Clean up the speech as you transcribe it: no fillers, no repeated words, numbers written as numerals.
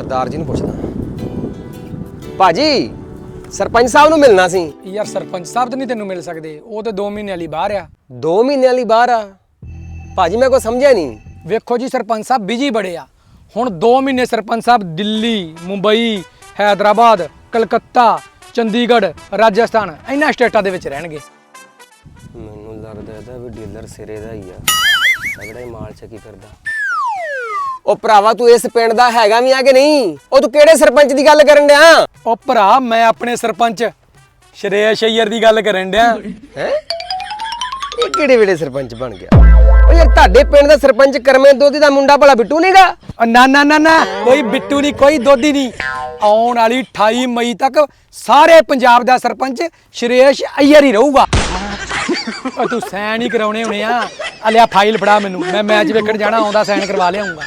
ਸਰਦਾਰ ਜੀ ਨੂੰ ਪੁੱਛਦਾ। ਭਾਜੀ ਸਰਪੰਚ ਸਾਹਿਬ ਨੂੰ ਮਿਲਣਾ ਸੀ। ਯਾਰ ਸਰਪੰਚ ਸਾਹਿਬ ਤਾਂ ਨਹੀਂ ਤੈਨੂੰ ਮਿਲ ਸਕਦੇ, ਉਹ ਤਾਂ 2 ਮਹੀਨੇ ਲਈ ਬਾਹਰ ਆ। 2 ਮਹੀਨਿਆਂ ਲਈ ਬਾਹਰ ਆ? ਭਾਜੀ ਮੈਂ ਕੋਈ ਸਮਝਿਆ ਨਹੀਂ। ਵੇਖੋ ਜੀ ਸਰਪੰਚ ਸਾਹਿਬ ਬਿਜੀ ਬੜੇ ਆ। ਹੁਣ 2 ਮਹੀਨੇ ਸਰਪੰਚ ਸਾਹਿਬ ਦਿੱਲੀ, ਮੁੰਬਈ, ਹੈਦਰਾਬਾਦ, ਕਲਕੱਤਾ, ਚੰਡੀਗੜ੍ਹ, ਰਾਜਸਥਾਨ ਇਹਨਾਂ ਸਟੇਟਾਂ ਦੇ ਵਿੱਚ ਰਹਿਣਗੇ। ਮੈਨੂੰ ਲੱਗਦਾ ਇਹਦਾ ਵੀ ਡੀਲਰ ਸਿਰੇ ਦਾ ਹੀ ਆ, ਤਗੜਾ ਹੀ ਮਾਲ ਚੱਕੀ ਫਿਰਦਾ। ਉਹ ਭਰਾਵਾ ਤੂੰ ਇਸ ਪਿੰਡ ਦਾ ਹੈਗਾ ਵੀ ਆ ਕਿ ਨਹੀਂ? ਉਹ ਤੂੰ ਕਿਹੜੇ ਸਰਪੰਚ ਦੀ ਗੱਲ ਕਰਨ ਡਿਆ? ਉਹ ਭਰਾ ਮੈਂ ਆਪਣੇ ਸਰਪੰਚ ਸ਼੍ਰੇਸ਼ ਅਈਅਰ ਦੀ ਗੱਲ ਕਰਨ ਡਿਆ। ਹੈ ਇਹ ਕਿਹੜੇ ਵੇਲੇ ਸਰਪੰਚ ਬਣ ਗਿਆ? ਉਹ ਯਾਰ ਤੁਹਾਡੇ ਪਿੰਡ ਦਾ ਸਰਪੰਚ ਕਰਮੇ ਦੋਧੀ ਦਾ ਮੁੰਡਾ ਭਲਾ ਬਿੱਟੂ ਨਹੀਂਗਾ? ਨਾ ਨਾ ਨਾ ਨਾ, ਕੋਈ ਬਿੱਟੂ ਨਹੀਂ, ਕੋਈ ਦੋਧੀ ਨਹੀਂ। ਆਉਣ ਵਾਲੀ 28 ਮਈ ਤੱਕ ਸਾਰੇ ਪੰਜਾਬ ਦਾ ਸਰਪੰਚ ਸ਼੍ਰੇਸ਼ ਅਈਅਰ ਹੀ ਰਹੂਗਾ। ਤੂੰ ਸਾਈਨ ਹੀ ਕਰਾਉਣੇ ਹੋਣੇ ਆ। ਲਿਆ ਫਾਈਲ ਫੜਾ ਮੈਨੂੰ, ਮੈਂ ਮੈਚ ਵੇਖਣ ਜਾਣਾ, ਆਉਂਦਾ ਸਾਈਨ ਕਰਵਾ ਲਿਆਉਂਗਾ।